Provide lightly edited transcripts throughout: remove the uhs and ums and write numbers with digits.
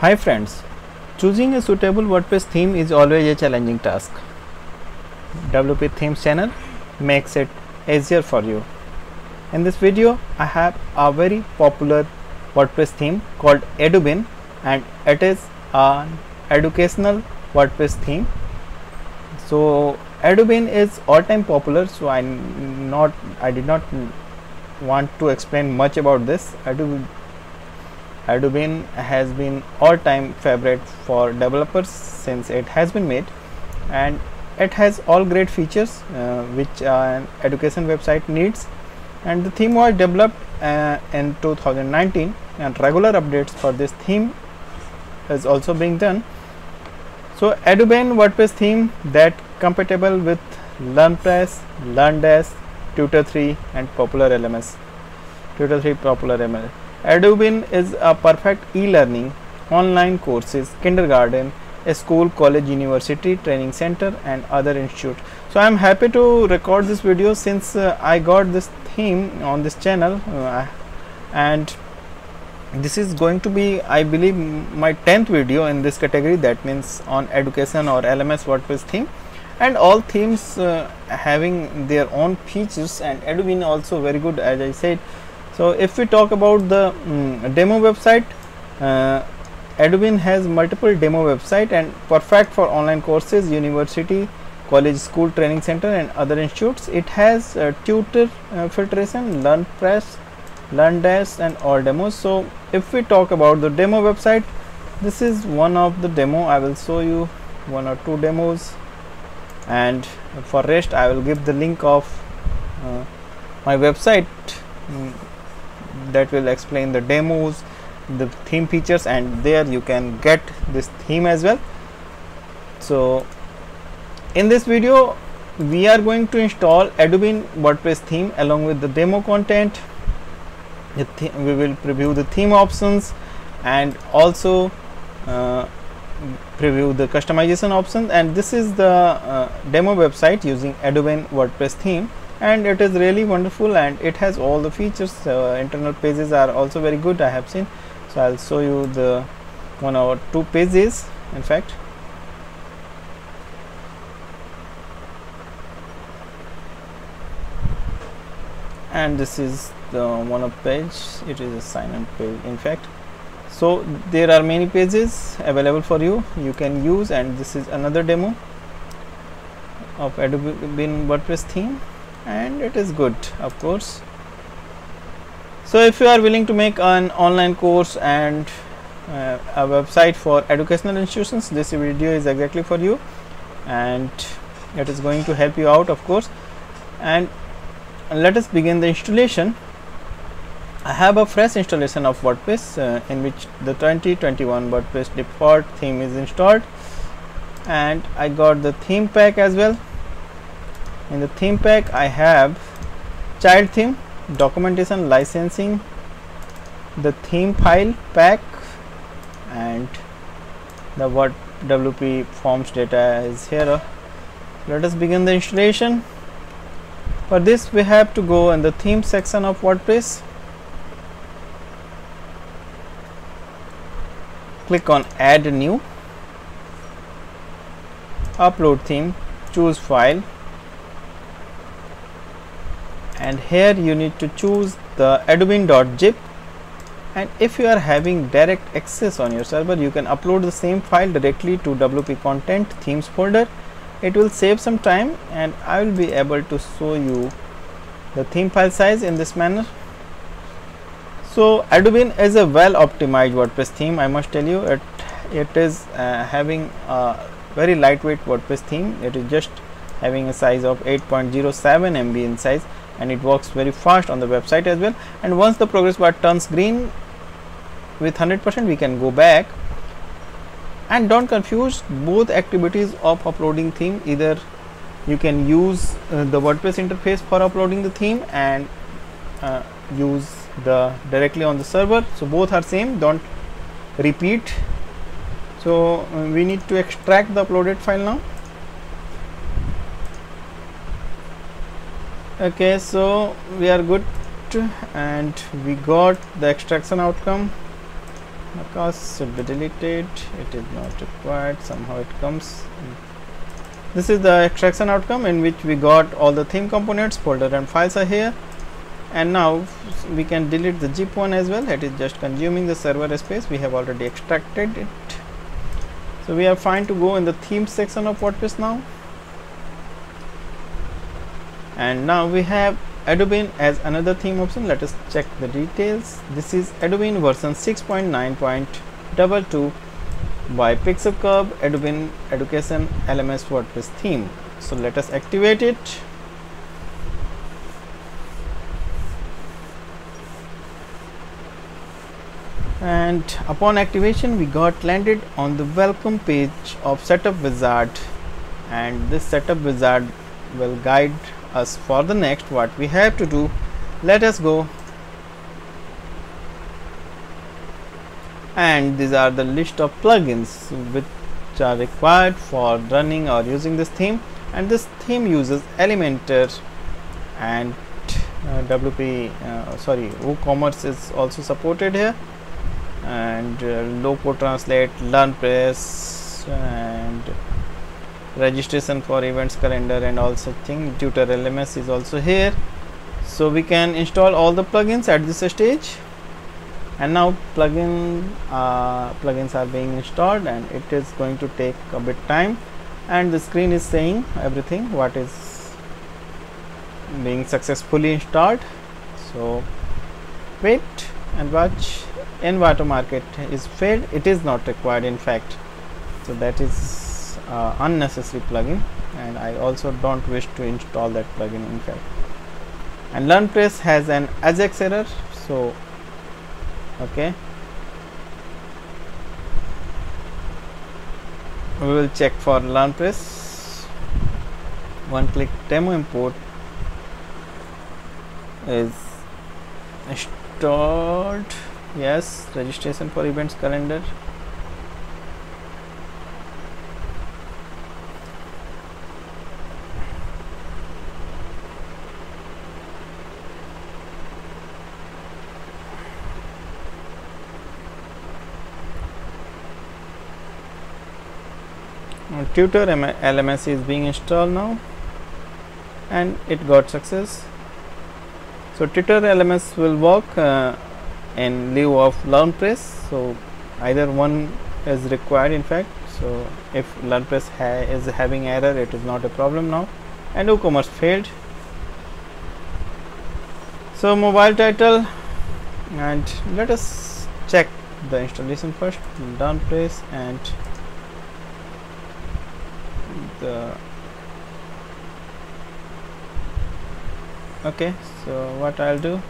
Hi friends, choosing a suitable WordPress theme is always a challenging task. WP Themes channel makes it easier for you. In this video, I have a very popular WordPress theme called Edubin, and it is an educational WordPress theme. So Edubin is all-time popular, so I did not want to explain much about this. Edubin has been all-time favorite for developers since it has been made, and it has all great features which an education website needs. And the theme was developed in 2019, and regular updates for this theme is also being done. So Edubin WordPress theme that compatible with LearnPress, LearnDash, Tutor 3 and popular LMS. Tutor 3 popular ML. Edubin is a perfect e-learning, online courses, kindergarten, a school, college, university, training center and other institute. So I am happy to record this video since I got this theme on this channel, and this is going to be, I believe, my 10th video in this category, that means on education or LMS WordPress theme, and all themes having their own features, and Edubin also very good, as I said. So if we talk about the demo website, Edubin has multiple demo website and perfect for online courses, university, college, school, training center and other institutes. It has tutor filtration, LearnPress, LearnDash and all demos. So if we talk about the demo website, this is one of the demo. I will show you one or two demos, and for rest I will give the link of my website that will explain the demos, the theme features, and there you can get this theme as well. So in this video we are going to install Edubin WordPress theme along with the demo content. We will preview the theme options and also preview the customization options, and this is the demo website using Edubin WordPress theme, and it is really wonderful and it has all the features. Internal pages are also very good, I have seen. So I'll show you the one or two pages in fact. And this is the one of page, it is a sign in page in fact. So there are many pages available for you can use, and this is another demo of Edubin WordPress theme, and it is good of course. So if you are willing to make an online course and a website for educational institutions, this video is exactly for you, and it is going to help you out of course. And let us begin the installation. I have a fresh installation of WordPress in which the 2021 WordPress default theme is installed, and I got the theme pack as well. In the theme pack I have child theme, documentation, licensing, the theme file pack, and the WP forms data is here. Let us begin the installation. For this we have to go in the theme section of WordPress, click on add new, upload theme, choose file, and here you need to choose the edubin.zip, and if you are having direct access on your server, you can upload the same file directly to WP content themes folder. It will save some time, and I will be able to show you the theme file size in this manner. So Edubin is a well optimized WordPress theme, I must tell you. It is having a very lightweight WordPress theme. It is just having a size of 8.07 MB in size, and it works very fast on the website as well. And once the progress bar turns green with 100%, we can go back. And don't confuse both activities of uploading theme. Either you can use the WordPress interface for uploading the theme and use the directly on the server. So both are same, don't repeat. So we need to extract the uploaded file now. Okay, so we are good, and we got the extraction outcome. Because should be deleted, it is not required, somehow it comes. This is the extraction outcome in which we got all the theme components, folder and files are here, and now we can delete the zip one as well. It is just consuming the server space. We have already extracted it, so we are fine to go in the theme section of WordPress now. And now we have Edubin as another theme option. Let us check the details. This is Edubin version 6.9.22 by Pixel Curve Edubin Education LMS WordPress theme. So let us activate it. And upon activation, we got landed on the welcome page of Setup Wizard, and this Setup Wizard will guide us for the next what we have to do. Let us go. And these are the list of plugins which are required for running or using this theme, and this theme uses Elementor and WooCommerce is also supported here, and Loco Translate, LearnPress, and registration for events calendar and also thing. Tutor LMS is also here, so we can install all the plugins at this stage. And now plugins are being installed, and it is going to take a bit time, and the screen is saying everything what is being successfully installed. So wait and watch. Watermark is failed, it is not required in fact, so that is unnecessary plugin, and I also don't wish to install that plugin in fact. And LearnPress has an Ajax error, so okay, we will check for LearnPress. One click demo import is installed. Yes, registration for events calendar. Tutor LMS is being installed now, and it got success. So Tutor LMS will work in lieu of LearnPress, so either one is required in fact. So if LearnPress is having error, it is not a problem now. And WooCommerce failed. So mobile title, and let us check the installation first. LearnPress and okay, so what I'll do,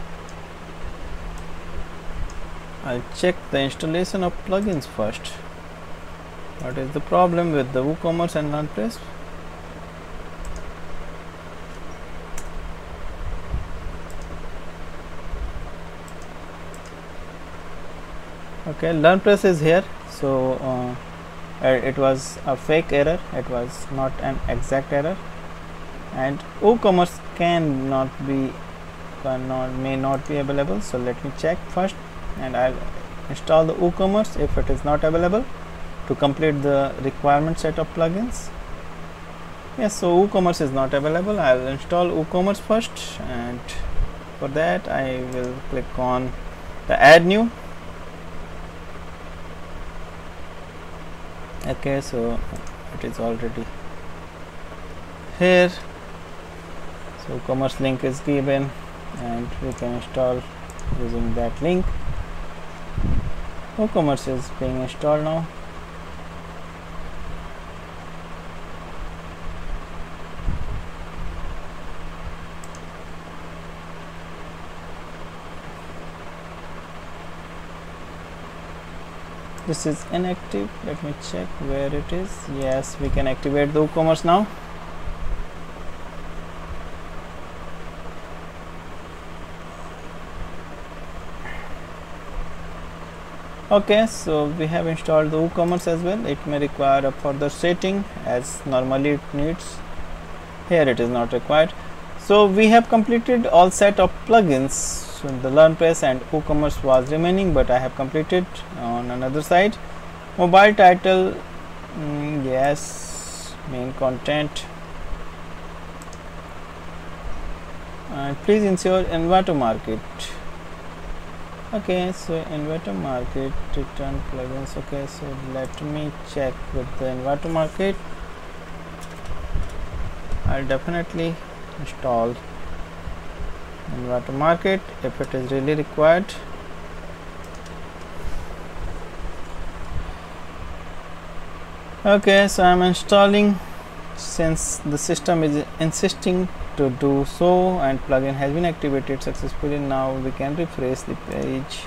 I'll check the installation of plugins first. What is the problem with the WooCommerce and LearnPress? Okay, LearnPress is here, so it was a fake error, it was not an exact error, and WooCommerce may not be available. So let me check first, and I'll install the WooCommerce if it is not available to complete the requirement set of plugins. Yes, so WooCommerce is not available. I'll install WooCommerce first, and for that I will click on the add new. Okay, so it is already here. So WooCommerce link is given, and we can install using that link. WooCommerce is being installed now. This is inactive. Let me check where it is. Yes, we can activate the WooCommerce now. Okay, so we have installed the WooCommerce as well. It may require a further setting as normally it needs. Here it is not required. So we have completed all set of plugins. So the LearnPress and WooCommerce was remaining, but I have completed on another side. Mobile title, yes, main content, and please ensure Envato Market. Okay, so Envato Market, return plugins. Okay, so let me check with the Envato Market. I'll definitely install Envato Market if it is really required. Okay, so I'm installing since the system is insisting to do so, and plugin has been activated successfully. Now we can refresh the page.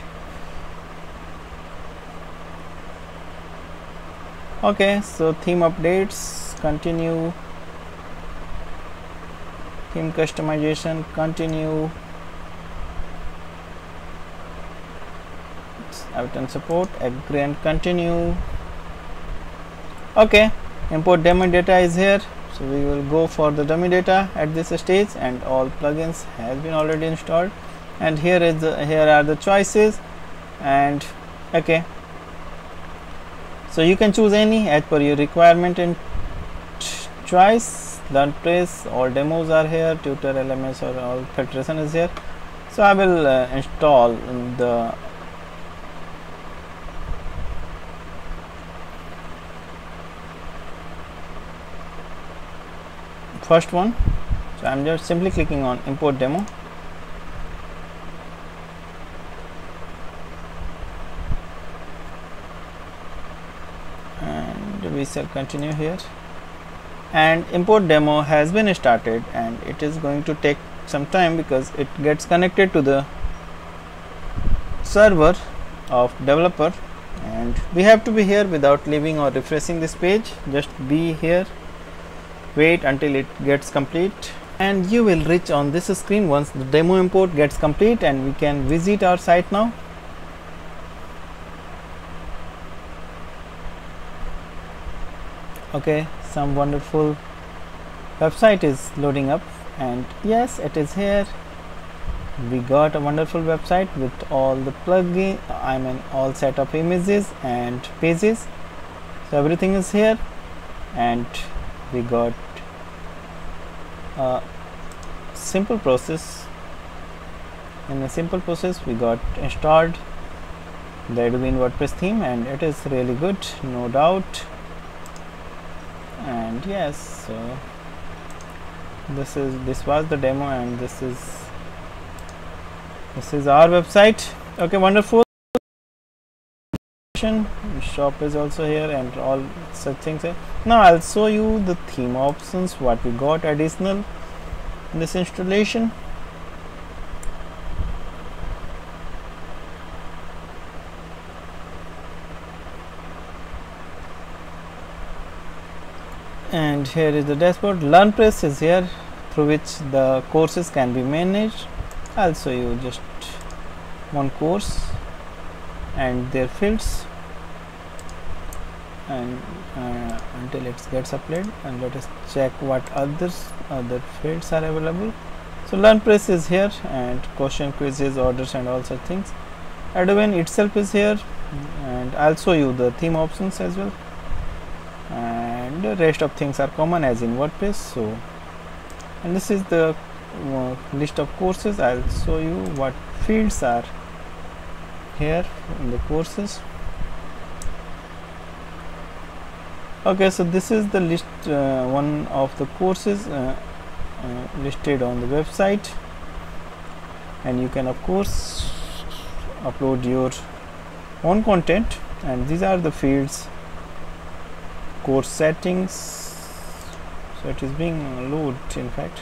Okay, so theme updates continue, theme customization continue, Avton support agree and continue. Okay, import dummy data is here, so we will go for the dummy data at this stage, and all plugins has been already installed, and here are the choices. And okay, so you can choose any as per your requirement and choice. LearnPress, all demos are here, tutor, LMS, or all filtration is here. So I will install the first one. So I'm just simply clicking on import demo, and we shall continue here. And import demo has been started, and it is going to take some time because it gets connected to the server of developer, and we have to be here without leaving or refreshing this page. Just be here, wait until it gets complete, and you will reach on this screen once the demo import gets complete, and we can visit our site now. Okay, some wonderful website is loading up, and yes, it is here. We got a wonderful website with all the plugin, all set of images and pages. So everything is here, and we got a simple process. In a simple process, we got installed the Edubin WordPress theme, and it is really good, no doubt. And yes, so this was the demo, and this is our website. Okay, wonderful. Shop is also here, and all such things here. Now I'll show you the theme options, what we got additional in this installation. And here is the dashboard. LearnPress is here, through which the courses can be managed. I'll show you just one course and their fields, and until it gets applied, and let us check what other fields are available. So LearnPress is here, and question, quizzes, orders, and all such things. Edubin itself is here, and I'll show you the theme options as well, and the rest of things are common as in WordPress. So, and this is the list of courses. I'll show you what fields are here in the courses. Okay, so this is the list, one of the courses listed on the website, and you can of course upload your own content, and these are the fields. Course settings, so it is being loaded in fact.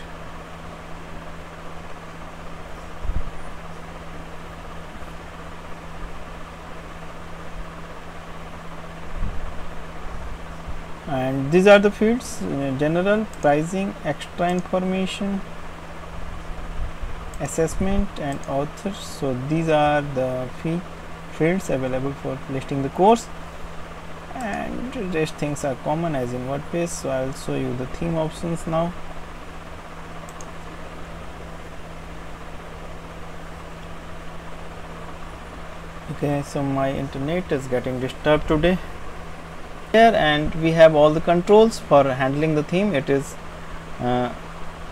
And these are the fields: general, pricing, extra information, assessment, and authors. So these are the fields available for listing the course, and rest things are common as in WordPress. So I will show you the theme options now. Okay, so my internet is getting disturbed today here, and we have all the controls for handling the theme. It is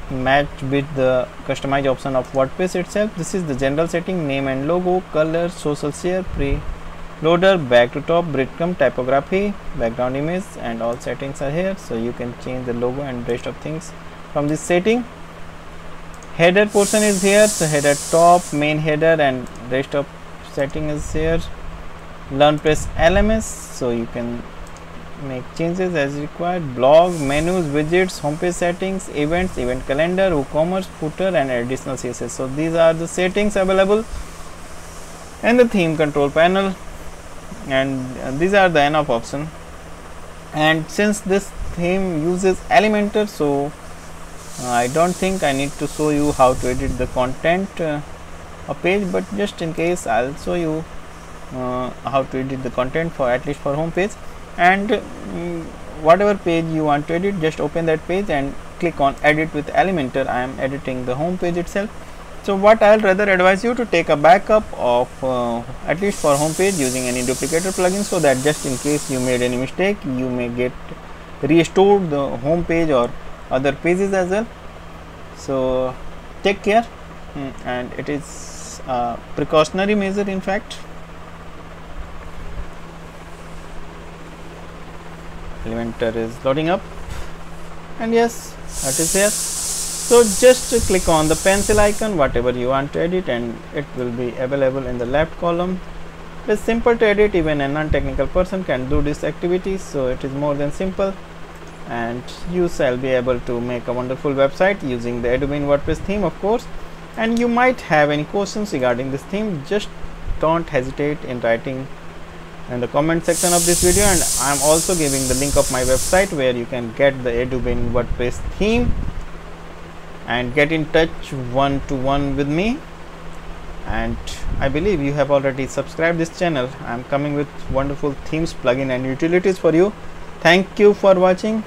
matched with the customize option of WordPress itself. This is the general setting: name and logo, color, social share, preloader, back to top, breadcrumb, typography, background image, and all settings are here. So you can change the logo and rest of things from this setting. Header portion is here, so header top, main header, and rest of setting is here. LearnPress LMS, so you can make changes as required. Blog, menus, widgets, homepage settings, events, event calendar, WooCommerce, footer, and additional CSS. So these are the settings available in the theme control panel, and these are the enough option. And since this theme uses Elementor, so I don't think I need to show you how to edit the content a page, but just in case I'll show you how to edit the content for at least for home page. And whatever page you want to edit, just open that page and click on edit with Elementor. I am editing the home page itself. So what I'll rather advise you to take a backup of at least for home page using any duplicator plugin, so that just in case you made any mistake, you may get restored the home page or other pages as well. So take care, and it is a precautionary measure in fact. Elementor is loading up, and yes, that is here. So just click on the pencil icon, whatever you want to edit, and it will be available in the left column. It is simple to edit, even a non-technical person can do this activity, so it is more than simple, and you shall be able to make a wonderful website using the Edubin WordPress theme, of course. And you might have any questions regarding this theme, just don't hesitate in writing in the comment section of this video, and I am also giving the link of my website where you can get the Edubin WordPress theme and get in touch one-to-one with me. And I believe you have already subscribed this channel. I am coming with wonderful themes, plugin, and utilities for you. Thank you for watching.